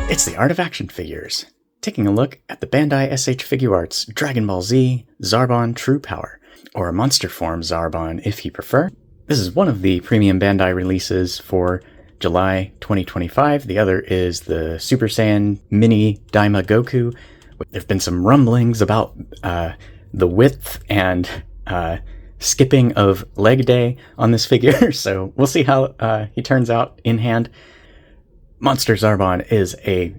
It's the Art of Action Figures, taking a look at the Bandai SH Figuarts Dragon Ball Z Zarbon True Power, or Monster Form Zarbon if you prefer. This is one of the premium Bandai releases for July 2025. The other is the Super Saiyan Mini Daima Goku. There have been some rumblings about the width and skipping of leg day on this figure, so we'll see how he turns out in hand. Monster Zarbon is a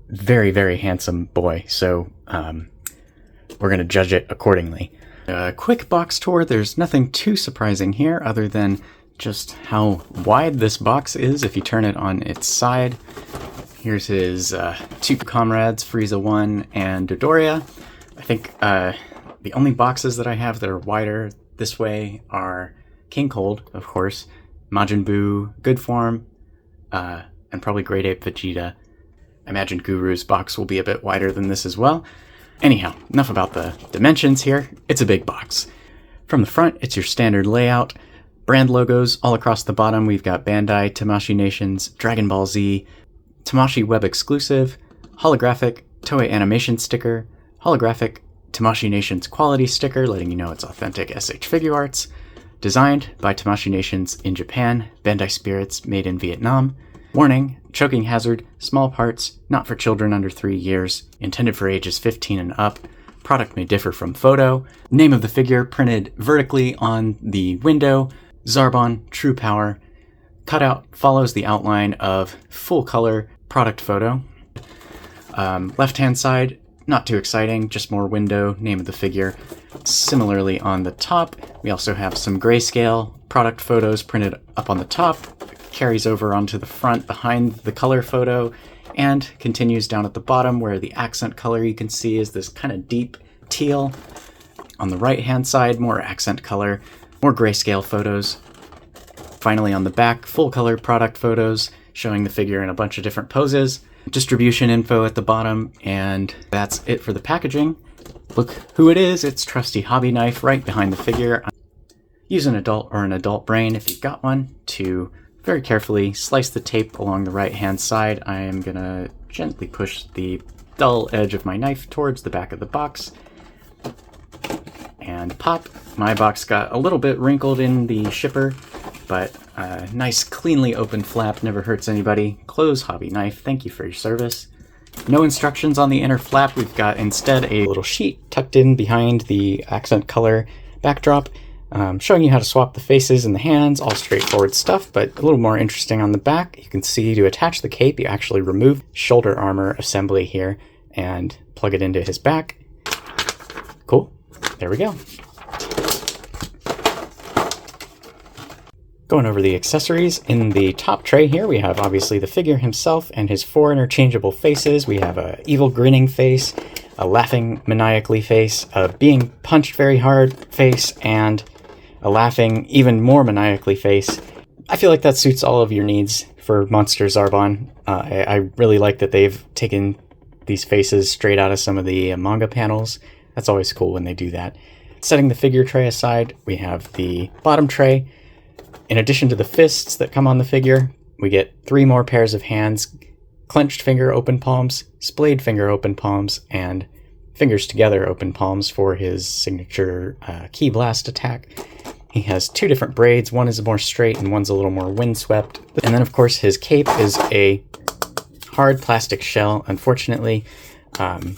very, very handsome boy, so we're going to judge it accordingly. A quick box tour. There's nothing too surprising here other than just how wide this box is if you turn it on its side. Here's his two comrades, Frieza 1 and Dodoria. I think the only boxes that I have that are wider this way are King Cold, of course, Majin Buu, Good Form, and probably Great Ape Vegeta. I imagine Guru's box will be a bit wider than this as well. Anyhow, enough about the dimensions here. It's a big box. From the front, it's your standard layout. Brand logos all across the bottom. We've got Bandai, Tamashii Nations, Dragon Ball Z, Tamashii Web Exclusive, holographic Toei Animation sticker, holographic Tamashii Nations quality sticker letting you know it's authentic SH Figuarts, designed by Tamashii Nations in Japan, Bandai Spirits made in Vietnam. Warning, choking hazard, small parts, not for children under 3 years, intended for ages 15 and up. Product may differ from photo. Name of the figure printed vertically on the window. Zarbon True Power. Cutout follows the outline of full color product photo. Left hand side, not too exciting, just more window, name of the figure. Similarly on the top, we also have some grayscale product photos printed up on the top. Carries over onto the front behind the color photo and continues down at the bottom where the accent color you can see is this kind of deep teal. On the right hand side, more accent color, more grayscale photos. Finally on the back, full color product photos showing the figure in a bunch of different poses. Distribution info at the bottom, and that's it for the packaging. Look who it is, it's trusty hobby knife right behind the figure. Use an adult or an adult brain if you've got one to very carefully slice the tape along the right hand side. I am gonna gently push the dull edge of my knife towards the back of the box and pop. My box got a little bit wrinkled in the shipper, but a nice cleanly open flap never hurts anybody. Close hobby knife, thank you for your service. No instructions on the inner flap. We've got instead a little sheet tucked in behind the accent color backdrop. Showing you how to swap the faces and the hands, all straightforward stuff, but a little more interesting on the back. You can see to attach the cape, you actually remove shoulder armor assembly here and plug it into his back. Cool, there we go. Going over the accessories, in the top tray here we have obviously the figure himself and his 4 interchangeable faces. We have a evil grinning face, a laughing maniacally face, a being punched very hard face, and a laughing, even more maniacally face. I feel like that suits all of your needs for Monster Zarbon. I really like that they've taken these faces straight out of some of the manga panels. That's always cool when they do that. Setting the figure tray aside, we have the bottom tray. In addition to the fists that come on the figure, we get 3 more pairs of hands, clenched finger open palms, splayed finger open palms, and fingers together open palms for his signature Ki Blast attack. He has 2 different braids. One is more straight and one's a little more windswept. And then, of course, his cape is a hard plastic shell. Unfortunately, they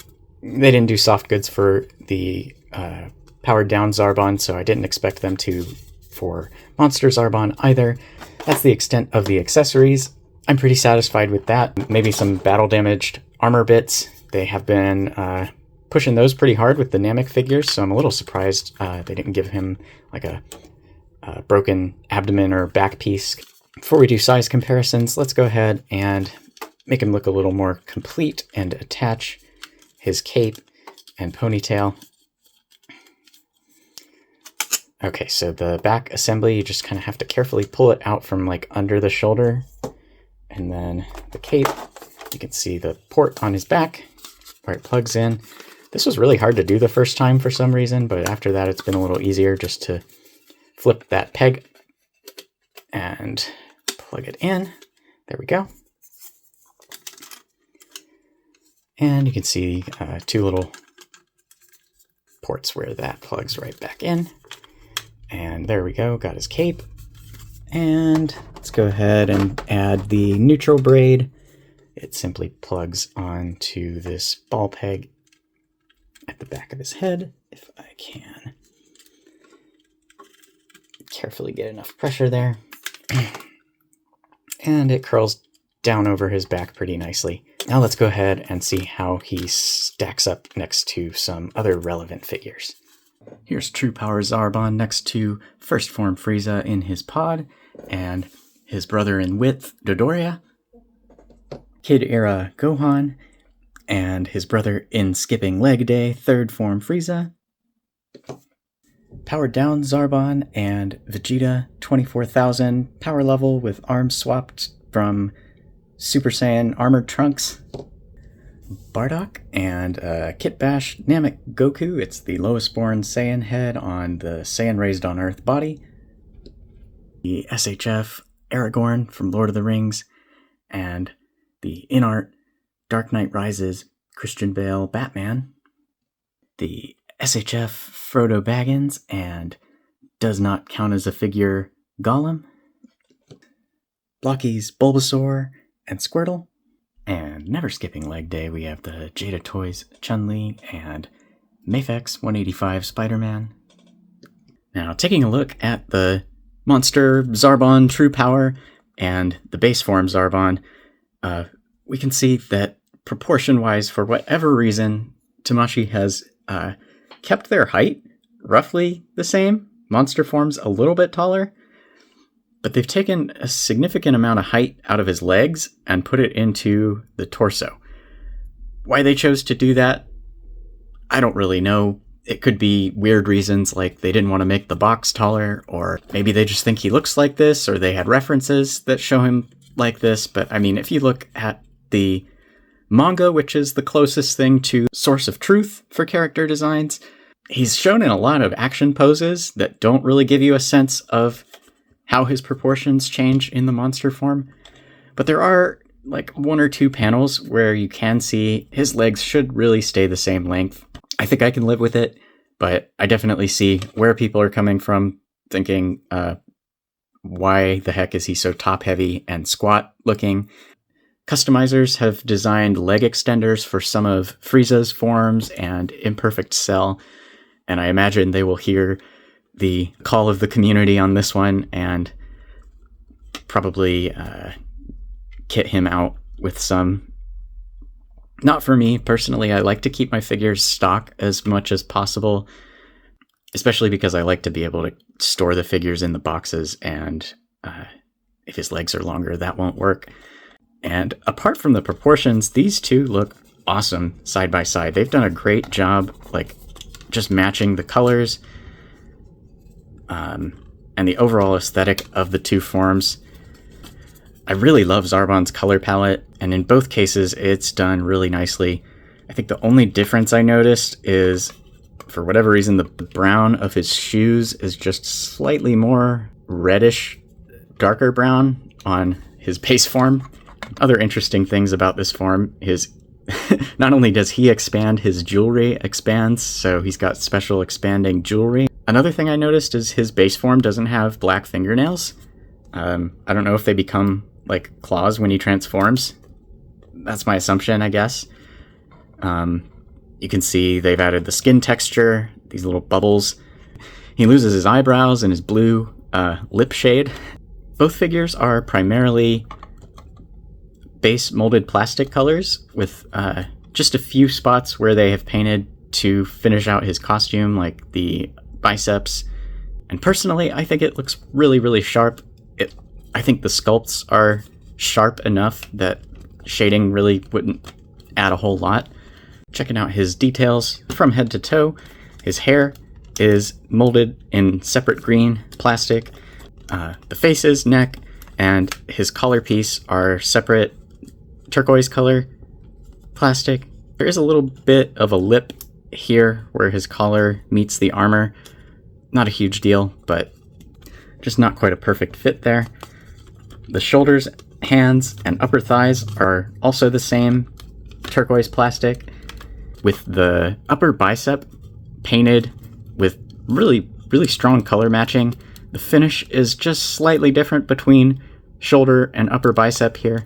didn't do soft goods for the powered down Zarbon, so I didn't expect them to for Monster Zarbon either. That's the extent of the accessories. I'm pretty satisfied with that. Maybe some battle damaged armor bits. They have been pushing those pretty hard with the Namek figures, so I'm a little surprised they didn't give him like a broken abdomen or back piece. Before we do size comparisons, let's go ahead and make him look a little more complete and attach his cape and ponytail. Okay, so the back assembly, you just kind of have to carefully pull it out from like under the shoulder. And then the cape, you can see the port on his back where it plugs in. This was really hard to do the first time for some reason, but after that it's been a little easier just to flip that peg and plug it in. There we go. And you can see two little ports where that plugs right back in. And there we go, got his cape. And let's go ahead and add the neutral braid. It simply plugs onto this ball peg at the back of his head, if I can carefully get enough pressure there. And it curls down over his back pretty nicely. Now let's go ahead and see how he stacks up next to some other relevant figures. Here's True Power Zarbon next to First Form Frieza in his pod, and his brother in width, Dodoria, Kid Era Gohan, and his brother in Skipping Leg Day, Third Form Frieza, Powered Down Zarbon and Vegeta 24,000 power level with arms swapped from Super Saiyan Armored Trunks, Bardock and Kit Bash Namek Goku. It's the lowest born Saiyan head on the Saiyan Raised on Earth body. The SHF Aragorn from Lord of the Rings, and the in-art Dark Knight Rises Christian Bale Batman. The SHF Frodo Baggins and does not count as a figure Gollum. Blocky's Bulbasaur and Squirtle. And never skipping leg day, we have the Jada Toys Chun-Li and Mafex 185 Spider-Man. Now, taking a look at the Monster Zarbon True Power and the base form Zarbon, we can see that proportion-wise, for whatever reason, Tamashii has kept their height roughly the same. Monster form's a little bit taller, but they've taken a significant amount of height out of his legs and put it into the torso. Why they chose to do that, I don't really know. It could be weird reasons, like they didn't want to make the box taller, or maybe they just think he looks like this, or they had references that show him like this. But I mean, if you look at the manga, which is the closest thing to source of truth for character designs, he's shown in a lot of action poses that don't really give you a sense of how his proportions change in the monster form. But there are like one or two panels where you can see his legs should really stay the same length. I think I can live with it, but I definitely see where people are coming from, thinking, why the heck is he so top heavy and squat looking? Customizers have designed leg extenders for some of Frieza's forms and Imperfect Cell, and I imagine they will hear the call of the community on this one and probably kit him out with some. Not for me personally. I like to keep my figures stock as much as possible, especially because I like to be able to store the figures in the boxes, and if his legs are longer, that won't work. And apart from the proportions, these two look awesome side by side. They've done a great job, like, just matching the colors and the overall aesthetic of the two forms. I really love Zarbon's color palette, and in both cases, it's done really nicely. I think the only difference I noticed is, for whatever reason, the brown of his shoes is just slightly more reddish, darker brown on his base form. Other interesting things about this form is not only does he expand, his jewelry expands, so he's got special expanding jewelry. Another thing I noticed is his base form doesn't have black fingernails. I don't know if they become like claws when he transforms. That's my assumption, I guess. You can see they've added the skin texture, these little bubbles. He loses his eyebrows and his blue lip shade. Both figures are primarily base molded plastic colors with just a few spots where they have painted to finish out his costume, like the biceps. And personally, I think it looks really, really sharp. I think the sculpts are sharp enough that shading really wouldn't add a whole lot. Checking out his details from head to toe, his hair is molded in separate green plastic. The faces, neck, and his collar piece are separate turquoise color plastic. There is a little bit of a lip here where his collar meets the armor. Not a huge deal, but just not quite a perfect fit there. The shoulders, hands, and upper thighs are also the same. turquoise plastic, with the upper bicep painted with really strong color matching. The finish is just slightly different between shoulder and upper bicep here,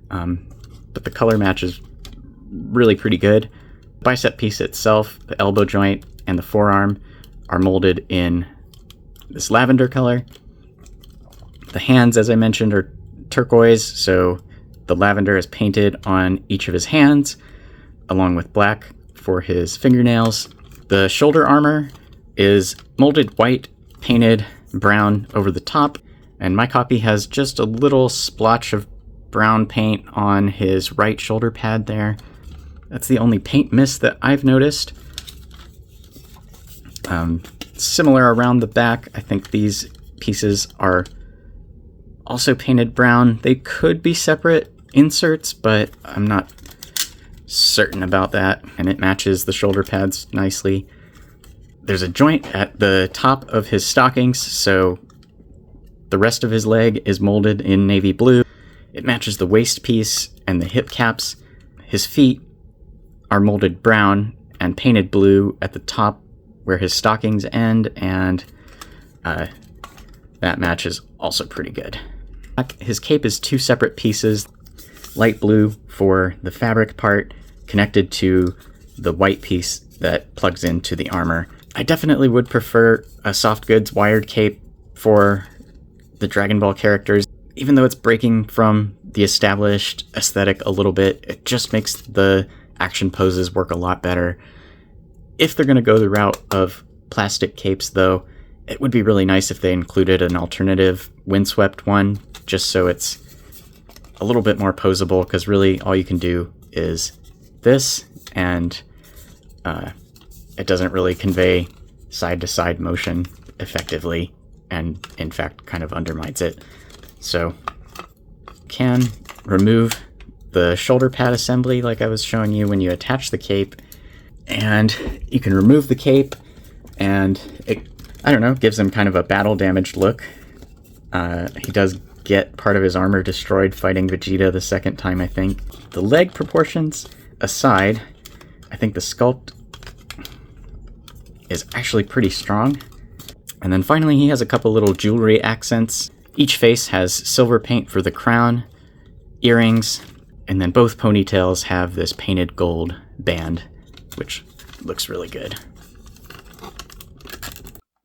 but the color match is really pretty good. The bicep piece itself, the elbow joint, and the forearm are molded in this lavender color. The hands, as I mentioned, are turquoise, so the lavender is painted on each of his hands, along with black for his fingernails. The shoulder armor is molded white, painted brown over the top, and my copy has just a little splotch of brown paint on his right shoulder pad there. That's the only paint miss that I've noticed. Similar around the back, I think these pieces are also painted brown. They could be separate inserts, but I'm not certain about that, and it matches the shoulder pads nicely. There's a joint at the top of his stockings, so the rest of his leg is molded in navy blue. It matches the waist piece and the hip caps. His feet are molded brown and painted blue at the top where his stockings end, and that match is also pretty good. His cape is two separate pieces, light blue for the fabric part, connected to the white piece that plugs into the armor. I definitely would prefer a soft goods wired cape for the Dragon Ball characters. Even though it's breaking from the established aesthetic a little bit, it just makes the action poses work a lot better. If they're going to go the route of plastic capes, though, it would be really nice if they included an alternative windswept one, just so it's a little bit more posable, because really all you can do is this, and it doesn't really convey side-to-side motion effectively, and in fact kind of undermines it. So can remove the shoulder pad assembly like I was showing you when you attach the cape, and you can remove the cape, and it, I don't know, gives him kind of a battle damaged look. He does get part of his armor destroyed fighting Vegeta the second time, I think. The leg proportions aside, I think the sculpt is actually pretty strong. And then finally he has a couple little jewelry accents. Each face has silver paint for the crown, earrings, and then both ponytails have this painted gold band, which looks really good.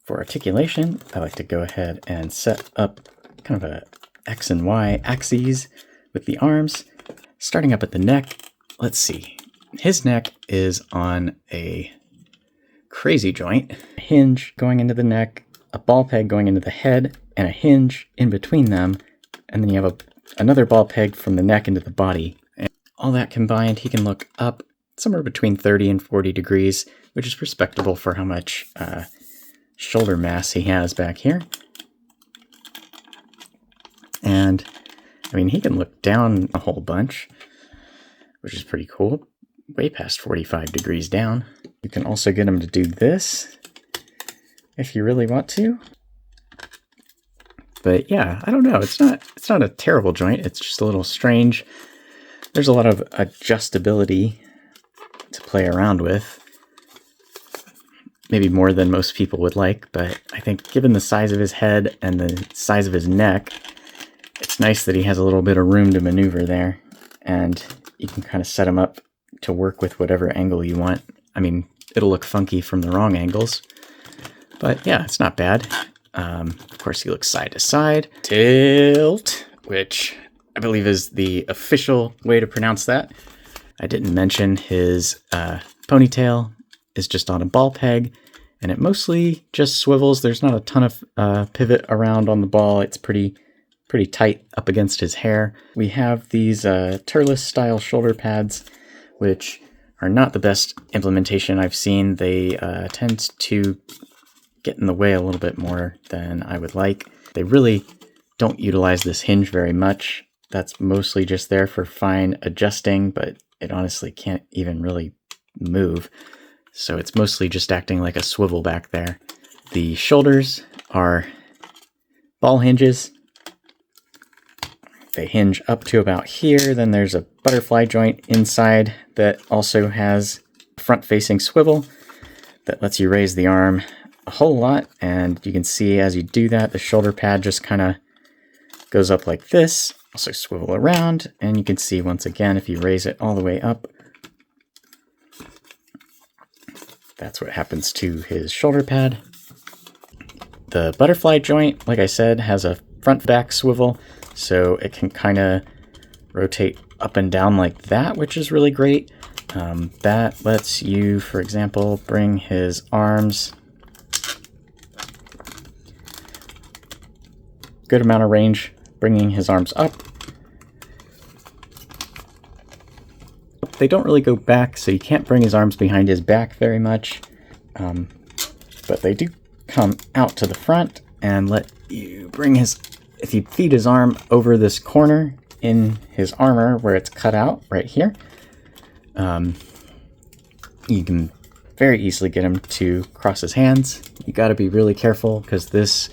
For articulation, I like to go ahead and set up kind of a X and Y axes with the arms. Starting up at the neck, let's see. His neck is on a crazy joint. A hinge going into the neck, a ball peg going into the head, and a hinge in between them. And then you have another ball peg from the neck into the body. And all that combined, he can look up somewhere between 30 and 40 degrees, which is respectable for how much shoulder mass he has back here. And I mean, he can look down a whole bunch, which is pretty cool. Way past 45 degrees down. You can also get him to do this if you really want to. But yeah, I don't know. It's not a terrible joint. It's just a little strange. There's a lot of adjustability to play around with. Maybe more than most people would like, but I think given the size of his head and the size of his neck, it's nice that he has a little bit of room to maneuver there, and you can kind of set him up to work with whatever angle you want. I mean, it'll look funky from the wrong angles, but yeah, it's not bad. Of course, he looks side to side. Tilt, which I believe is the official way to pronounce that. I didn't mention his ponytail is just on a ball peg, and it mostly just swivels. There's not a ton of pivot around on the ball. It's pretty tight up against his hair. We have these Turles style shoulder pads, which are not the best implementation I've seen. They tend to get in the way a little bit more than I would like. They really don't utilize this hinge very much. That's mostly just there for fine adjusting, but it honestly can't even really move. So it's mostly just acting like a swivel back there. The shoulders are ball hinges. they hinge up to about here. Then there's a butterfly joint inside that also has a front-facing swivel that lets you raise the arm a whole lot. And you can see as you do that, the shoulder pad just kind of goes up like this. Also swivel around, and you can see once again, if you raise it all the way up, that's what happens to his shoulder pad. The butterfly joint, like I said, has a front-back swivel, so it can kind of rotate up and down like that, which is really great. That lets you, for example, bring his arms. Good amount of range, bringing his arms up. They don't really go back, so you can't bring his arms behind his back very much. But they do come out to the front and let you bring his... If you feed his arm over this corner in his armor where it's cut out right here, you can very easily get him to cross his hands. You got to be really careful because this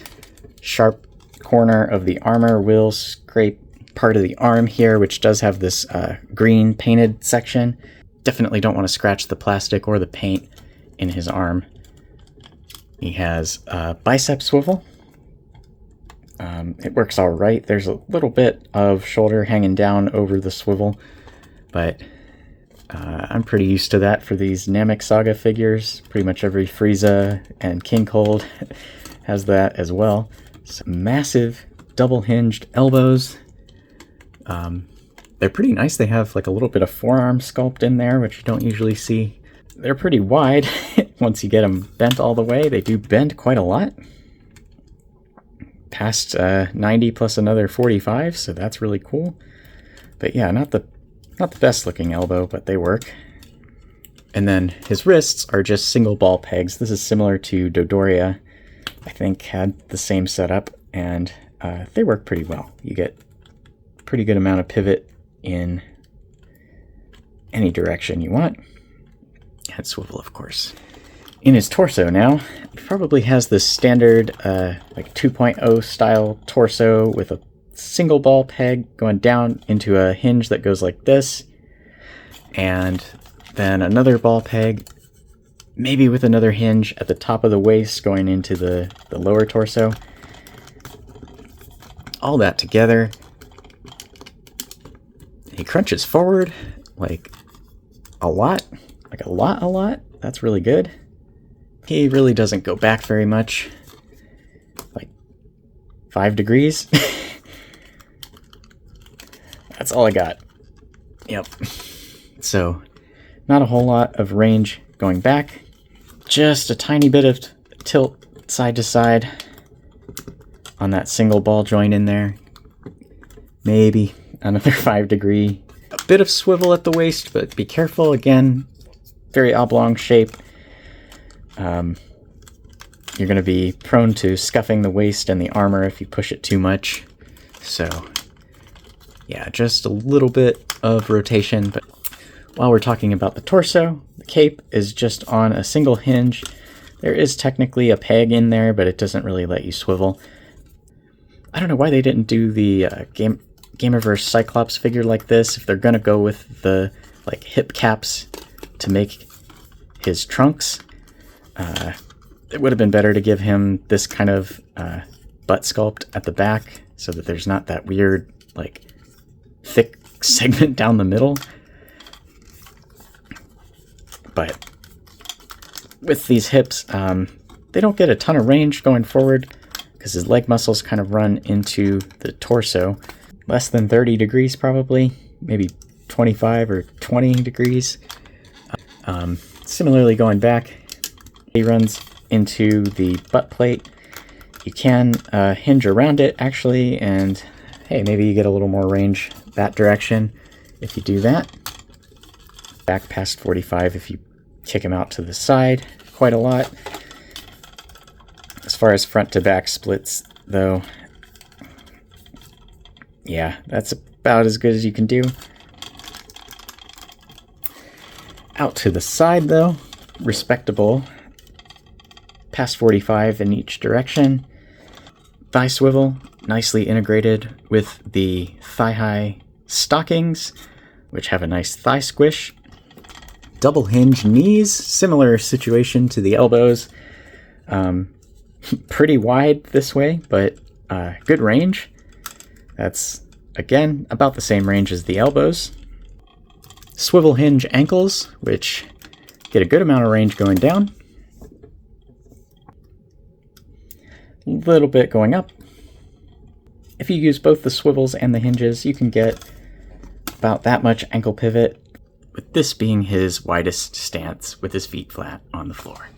sharp corner of the armor will scrape part of the arm here, which does have this green painted section. Definitely don't want to scratch the plastic or the paint in his arm. He has a bicep swivel. It works all right. There's a little bit of shoulder hanging down over the swivel, but I'm pretty used to that for these Namek Saga figures. Pretty much every Frieza and King Cold has that as well. Some massive double-hinged elbows. They're pretty nice. They have like a little bit of forearm sculpt in there, which you don't usually see. They're pretty wide. Once you get them bent all the way, they do bend quite a lot. Past 90 plus another 45, so that's really cool. But yeah, not the best looking elbow, but they work. And then his wrists are just single ball pegs. This is similar to Dodoria, I think, had the same setup, and they work pretty well. You get pretty good amount of pivot in any direction you want. Head swivel, of course. In his torso now, he probably has this standard like 2.0 style torso with a single ball peg going down into a hinge that goes like this, and then another ball peg, maybe with another hinge at the top of the waist going into the lower torso. All that together. He crunches forward like a lot. That's really good. He really doesn't go back very much. Like 5 degrees. That's all I got. Yep. So, not a whole lot of range going back. Just a tiny bit of tilt side to side on that single ball joint in there. Maybe another 5 degree. A bit of swivel at the waist, but be careful. Again, very oblong shape. You're going to be prone to scuffing the waist and the armor if you push it too much. So, yeah, just a little bit of rotation. But while we're talking about the torso, the cape is just on a single hinge. There is technically a peg in there, but it doesn't really let you swivel. I don't know why they didn't do the Gamerverse Cyclops figure like this. If they're going to go with the like hip caps to make his trunks, it would have been better to give him this kind of butt sculpt at the back so that there's not that weird like thick segment down the middle. But with these hips, they don't get a ton of range going forward because his leg muscles kind of run into the torso. Less than 30 degrees probably, maybe 25 or 20 degrees. Similarly going back, he runs into the butt plate. You can hinge around it actually, and hey, maybe you get a little more range that direction if you do that. Back past 45 if you kick him out to the side quite a lot. As far as front to back splits though, yeah, that's about as good as you can do. Out to the side though, respectable. Past 45 in each direction. Thigh swivel, nicely integrated with the thigh-high stockings, which have a nice thigh squish. Double hinge knees, similar situation to the elbows. Pretty wide this way, but good range. That's, again, about the same range as the elbows. Swivel hinge ankles, which get a good amount of range going down. A little bit going up. If you use both the swivels and the hinges, you can get about that much ankle pivot, with this being his widest stance with his feet flat on the floor.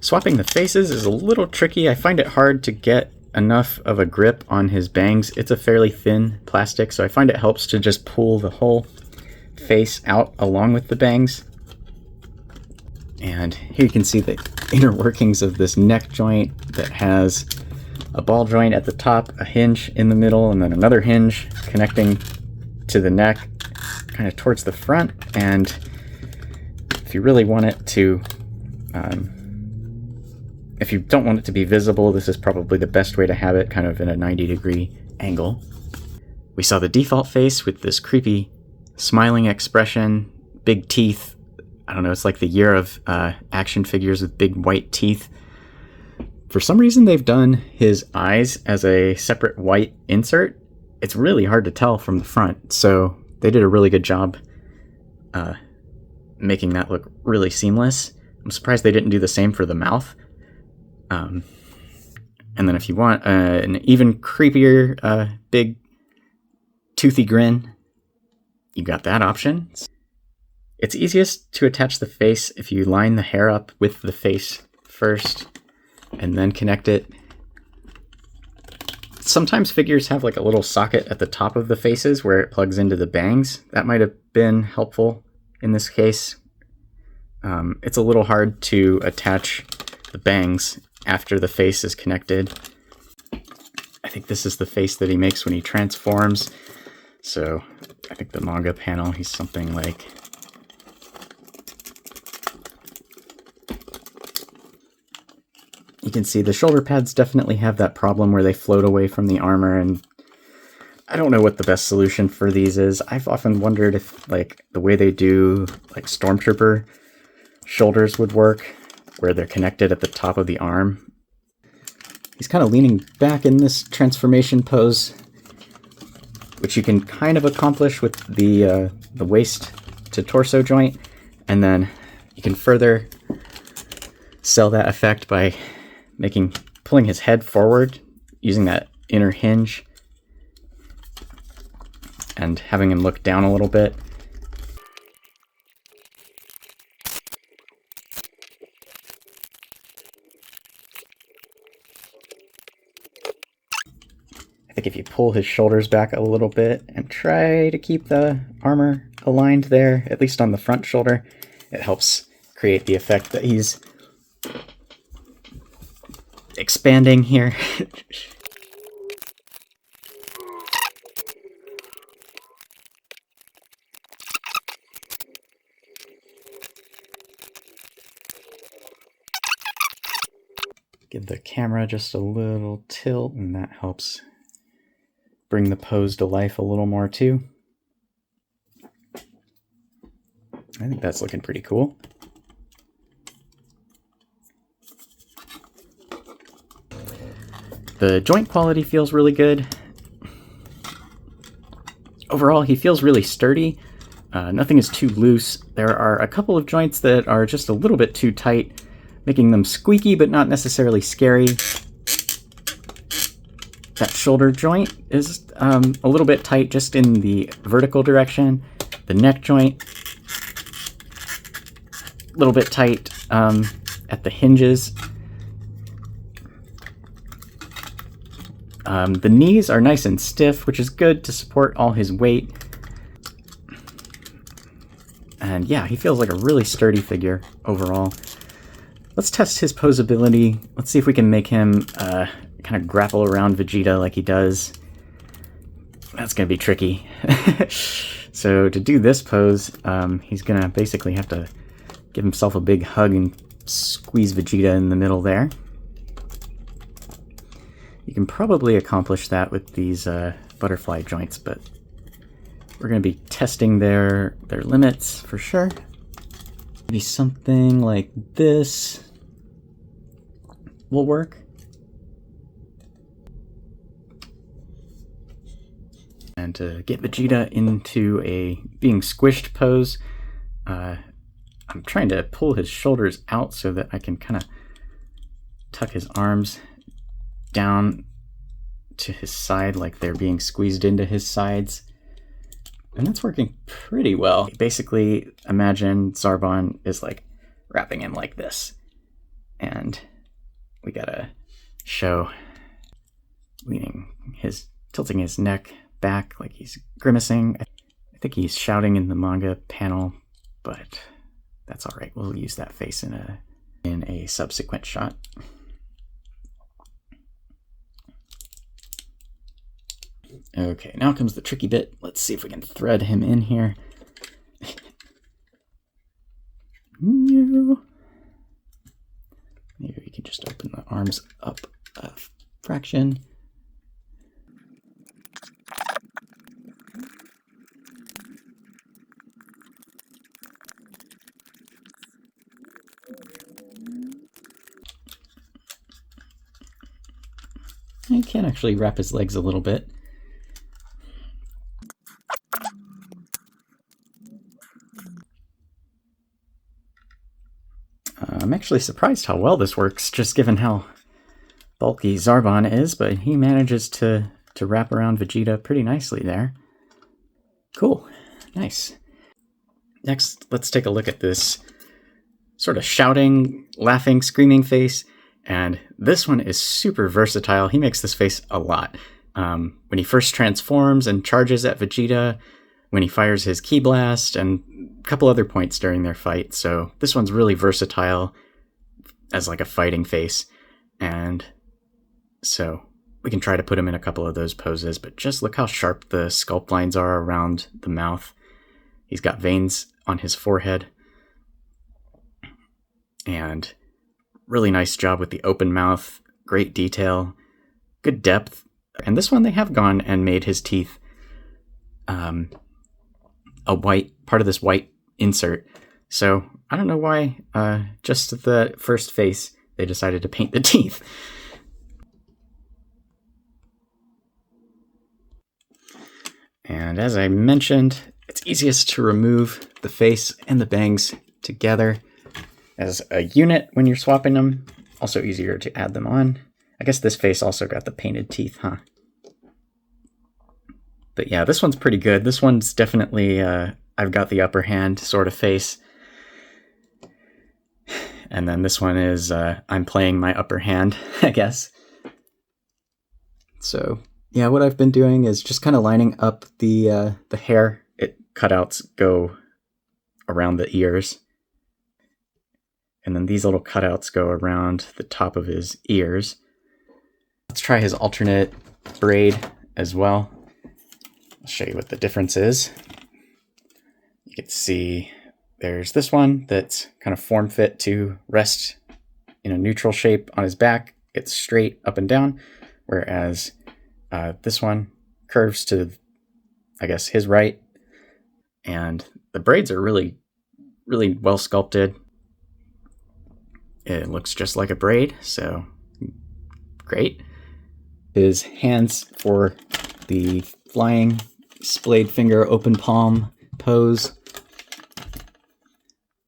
Swapping the faces is a little tricky. I find it hard to get enough of a grip on his bangs. It's a fairly thin plastic, so I find it helps to just pull the whole face out along with the bangs. And here you can see the inner workings of this neck joint that has a ball joint at the top, a hinge in the middle, and then another hinge connecting to the neck kind of towards the front. And if you really want it to if you don't want it to be visible, this is probably the best way to have it kind of in a 90-degree angle. We saw the default face with this creepy smiling expression, big teeth. I don't know, it's like the year of action figures with big white teeth. For some reason, they've done his eyes as a separate white insert. It's really hard to tell from the front, so they did a really good job making that look really seamless. I'm surprised they didn't do the same for the mouth. And then if you want an even creepier, big, toothy grin, you got that option. It's easiest to attach the face if you line the hair up with the face first and then connect it. Sometimes figures have like a little socket at the top of the faces where it plugs into the bangs. That might have been helpful in this case. It's a little hard to attach the bangs after the face is connected. I think this is the face that he makes when he transforms. So I think the manga panel, he's something like... You can see the shoulder pads definitely have that problem where they float away from the armor, and I don't know what the best solution for these is. I've often wondered if like the way they do like Stormtrooper shoulders would work, where they're connected at the top of the arm. He's kind of leaning back in this transformation pose, which you can kind of accomplish with the waist to torso joint, and then you can further sell that effect by pulling his head forward using that inner hinge and having him look down a little bit. I think if you pull his shoulders back a little bit and try to keep the armor aligned there, at least on the front shoulder, it helps create the effect that he's expanding here. Give the camera just a little tilt, and that helps bring the pose to life a little more too. I think that's looking pretty cool. The joint quality feels really good. Overall, he feels really sturdy. Nothing is too loose. There are a couple of joints that are just a little bit too tight, making them squeaky but not necessarily scary. That shoulder joint is a little bit tight just in the vertical direction. The neck joint, a little bit tight at the hinges. The knees are nice and stiff, which is good to support all his weight. And yeah, he feels like a really sturdy figure overall. Let's test his poseability. Let's see if we can make him kind of grapple around Vegeta like he does. That's going to be tricky. So to do this pose, he's going to basically have to give himself a big hug and squeeze Vegeta in the middle there. You can probably accomplish that with these butterfly joints, but we're going to be testing their limits for sure. Maybe something like this will work. And to get Vegeta into a being squished pose, I'm trying to pull his shoulders out so that I can kind of tuck his arms down to his side like they're being squeezed into his sides. And that's working pretty well. Basically, imagine Zarbon is like wrapping him like this. And we gotta show tilting his neck back like he's grimacing. I think he's shouting in the manga panel, but that's all right. We'll use that face in a subsequent shot. Okay, now comes the tricky bit. Let's see if we can thread him in here. Maybe we can just open the arms up a fraction. I can actually wrap his legs a little bit. I'm actually surprised how well this works, just given how bulky Zarbon is, but he manages to wrap around Vegeta pretty nicely there. Cool. Nice. Next, let's take a look at this sort of shouting, laughing, screaming face. And this one is super versatile. He makes this face a lot. When he first transforms and charges at Vegeta, when he fires his Ki Blast, and a couple other points during their fight. So this one's really versatile as like a fighting face. And so we can try to put him in a couple of those poses, but just look how sharp the sculpt lines are around the mouth. He's got veins on his forehead. And really nice job with the open mouth, great detail, good depth. And this one they have gone and made his teeth a white, part of this white insert. So I don't know why just the first face they decided to paint the teeth. And as I mentioned, it's easiest to remove the face and the bangs together as a unit when you're swapping them. Also easier to add them on. I guess this face also got the painted teeth, huh? But yeah, this one's pretty good. This one's definitely I've got the upper hand sort of face. And then this one is I'm playing my upper hand, I guess. So yeah, what I've been doing is just kind of lining up the hair. Cutouts go around the ears. And then these little cutouts go around the top of his ears. Let's try his alternate braid as well. I'll show you what the difference is. You can see there's this one that's kind of form fit to rest in a neutral shape on his back. It's straight up and down, whereas this one curves to, I guess, his right. And the braids are really, really well sculpted. It looks just like a braid, so great. His hands for the flying splayed finger open palm pose.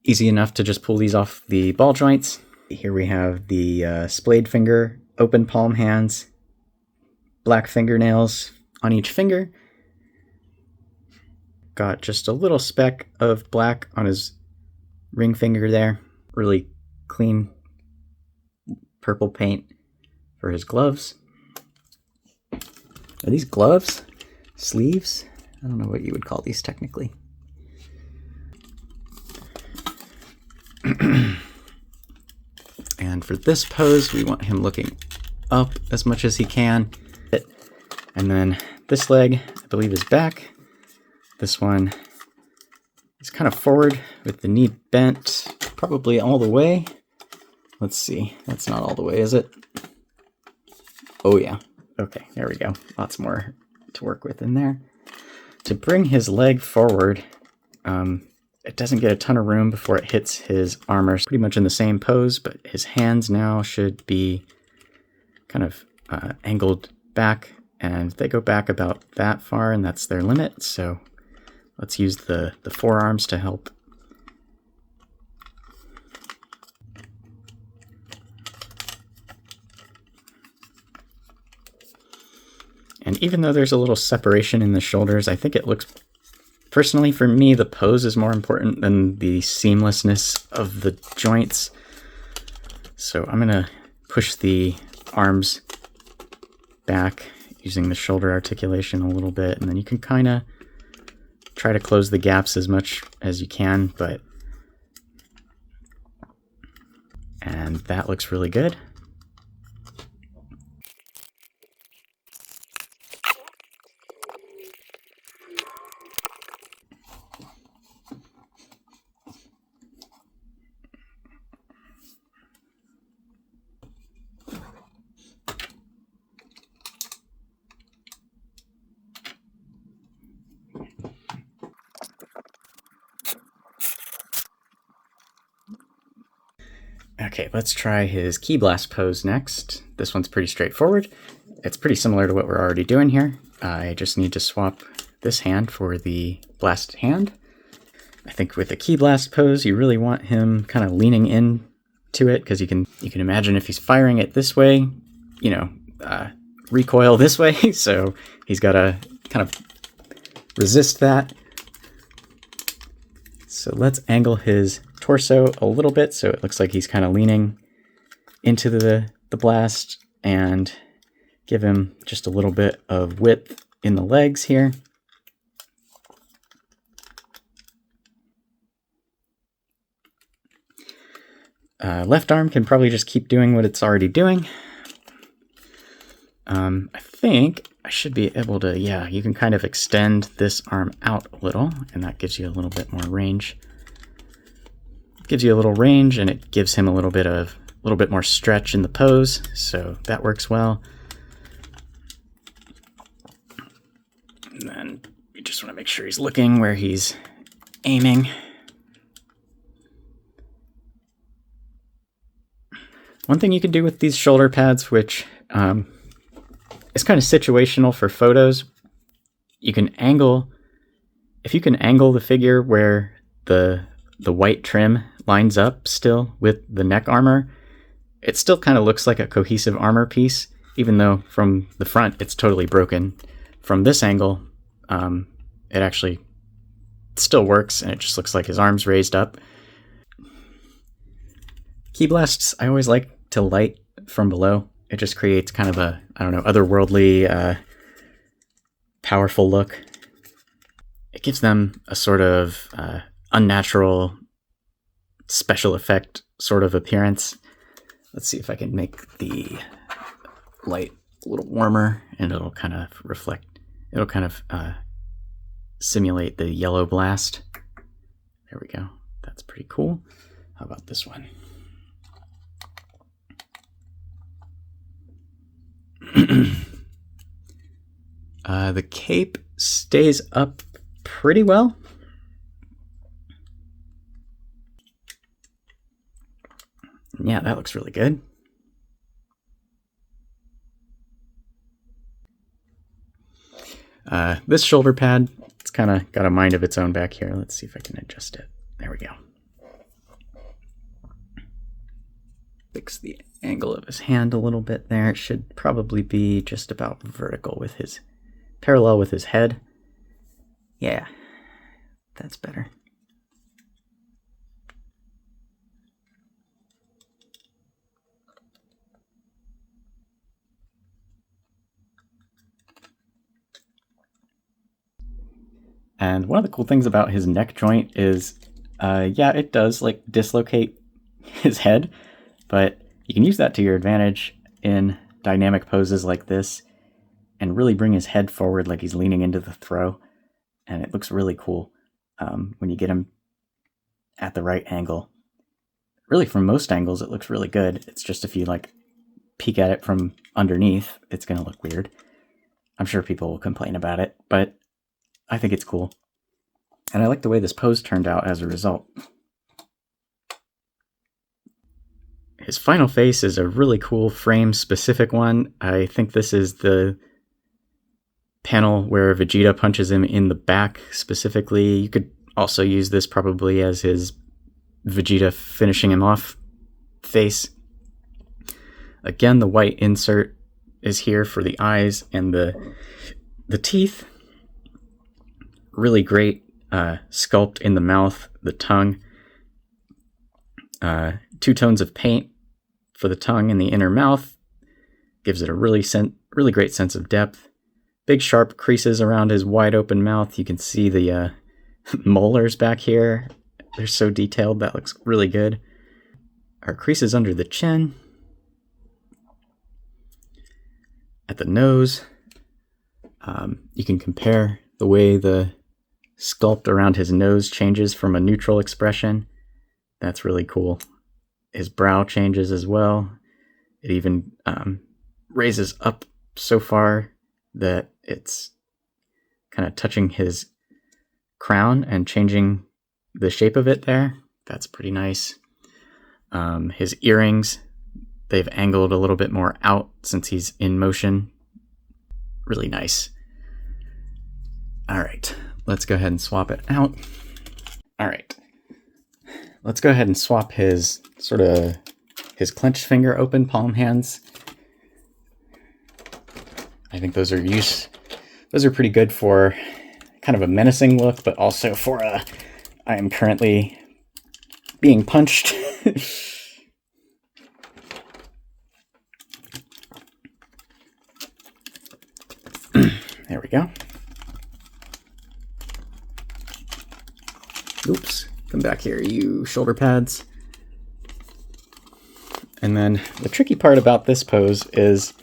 Easy enough to just pull these off the ball joints. Here we have the splayed finger open palm hands, black fingernails on each finger. Got just a little speck of black on his ring finger there. Really clean purple paint for his gloves. Are these gloves? Sleeves? I don't know what you would call these technically. And for this pose, we want him looking up as much as he can. And then this leg, I believe, is back. This one is kind of forward with the knee bent, probably all the way. Let's see. That's not all the way, is it? Oh yeah, Okay, there we go. Lots more to work with in there. To bring his leg forward, it doesn't get a ton of room before it hits his armor. It's pretty much in the same pose, but his hands now should be kind of angled back, and they go back about that far, and that's their limit. So let's use the forearms to help. And even though there's a little separation in the shoulders, I think it looks, personally for me, the pose is more important than the seamlessness of the joints. So I'm gonna push the arms back using the shoulder articulation a little bit, and then you can kind of try to close the gaps as much as you can, and that looks really good. Okay, let's try his key blast pose next. This one's pretty straightforward. It's pretty similar to what we're already doing here. I just need to swap this hand for the blast hand. I think with the key blast pose, you really want him kind of leaning in to it, because you can imagine if he's firing it this way, you know, recoil this way. So he's got to kind of resist that. So let's angle his torso a little bit so it looks like he's kind of leaning into the blast, and give him just a little bit of width in the legs here. Left arm can probably just keep doing what it's already doing. I think I should be able to, yeah, you can kind of extend this arm out a little, and that gives you a little bit more range. Gives you a little range, and it gives him a little bit more stretch in the pose, so that works well. And then you just want to make sure he's looking where he's aiming. One thing you can do with these shoulder pads, which is kind of situational for photos, you can angle, if you can angle the figure where the white trim lines up still with the neck armor, it still kind of looks like a cohesive armor piece, even though from the front it's totally broken. From this angle, it actually still works, and it just looks like his arm's raised up. Key blasts, I always like to light from below. It just creates kind of a, I don't know, otherworldly, powerful look. It gives them a sort of unnatural special effect sort of appearance. Let's see if I can make the light a little warmer, and it'll kind of reflect, it'll kind of simulate the yellow blast. There we go. That's pretty cool. How about this one? The cape stays up pretty well. Yeah, that looks really good. This shoulder pad, it's kind of got a mind of its own back here. Let's see if I can adjust it. There we go. Fix the angle of his hand a little bit there. It should probably be just about vertical with his, parallel with his head. Yeah, that's better. And one of the cool things about his neck joint is, yeah, it does like dislocate his head, but you can use that to your advantage in dynamic poses like this and really bring his head forward like he's leaning into the throw. And it looks really cool when you get him at the right angle. Really, from most angles, it looks really good. It's just if you like peek at it from underneath, it's going to look weird. I'm sure people will complain about it, but I think it's cool. And I like the way this pose turned out as a result. His final face is a really cool frame-specific one. I think this is the panel where Vegeta punches him in the back specifically. You could also use this probably as his Vegeta finishing him off face. Again, the white insert is here for the eyes and the teeth. Really great sculpt in the mouth, the tongue. 2 tones of paint for the tongue and the inner mouth. Gives it a really great sense of depth. Big sharp creases around his wide open mouth. You can see the molars back here. They're so detailed. That looks really good. Our creases under the chin. At the nose. You can compare the way the sculpt around his nose changes from a neutral expression. That's really cool. His brow changes as well. It even raises up so far that it's kind of touching his crown and changing the shape of it there. That's pretty nice. His earrings, they've angled a little bit more out since he's in motion. Really nice. All right, let's go ahead and swap it out. All right. Let's go ahead and swap his his clenched finger open palm hands. I think those are pretty good for kind of a menacing look, but also for I am currently being punched. There we go. Oops. Come back here, you shoulder pads. And then the tricky part about this pose is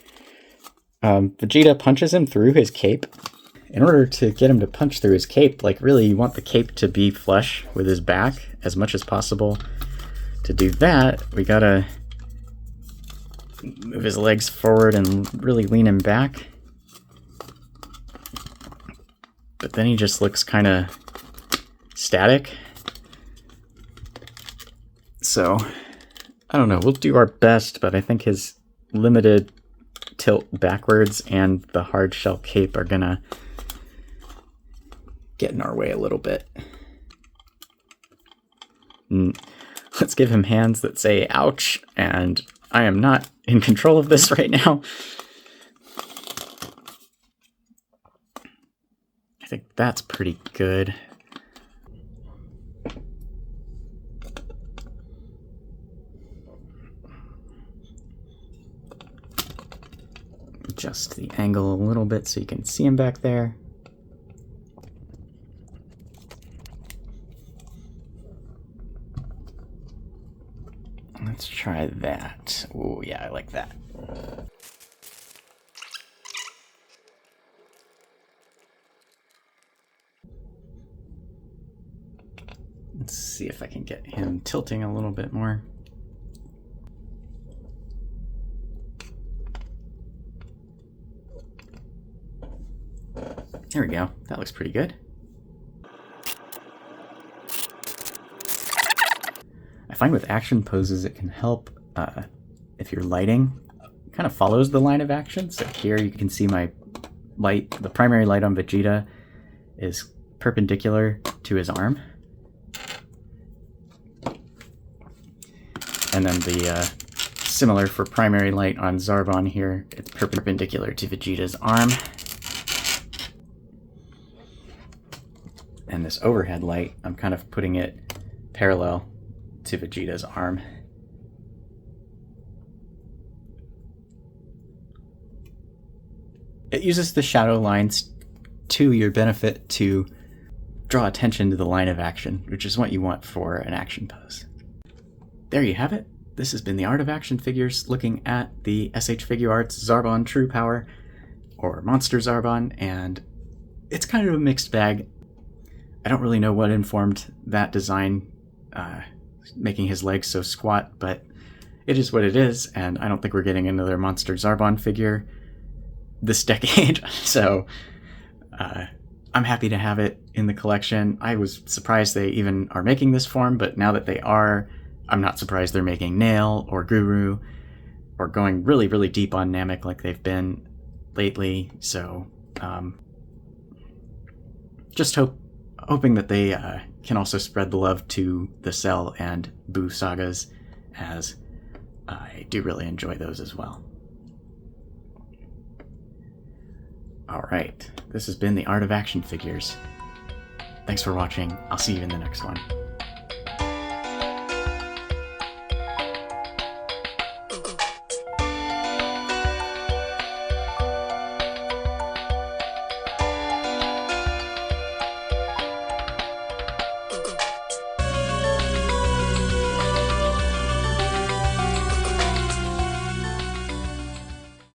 Vegeta punches him through his cape. In order to get him to punch through his cape, like really you want the cape to be flush with his back as much as possible. To do that, we gotta move his legs forward and really lean him back. But then he just looks kind of static. So, I don't know, we'll do our best, but I think his limited tilt backwards and the hard shell cape are gonna get in our way a little bit. Let's give him hands that say ouch, and I am not in control of this right now. I think that's pretty good. Adjust the angle a little bit so you can see him back there. Let's try that. Oh yeah, I like that. Let's see if I can get him tilting a little bit more. There we go. That looks pretty good. I find with action poses it can help if your lighting kind of follows the line of action. So here you can see my light, the primary light on Vegeta is perpendicular to his arm. And then the similar for primary light on Zarbon here, it's perpendicular to Vegeta's arm. And this overhead light, I'm kind of putting it parallel to Vegeta's arm. It uses the shadow lines to your benefit to draw attention to the line of action, which is what you want for an action pose. There you have it. This has been the Art of Action Figures looking at the SH Figuarts Zarbon True Power, or Monster Zarbon, and it's kind of a mixed bag. I don't really know what informed that design, making his legs so squat, but it is what it is, and I don't think we're getting another Monster Zarbon figure this decade, so I'm happy to have it in the collection. I was surprised they even are making this form, but now that they are, I'm not surprised they're making Nail or Guru or going really, really deep on Namek like they've been lately, so just hoping that they can also spread the love to the Cell and Boo sagas, as I do really enjoy those as well. Alright, this has been the Art of Action Figures. Thanks for watching. I'll see you in the next one.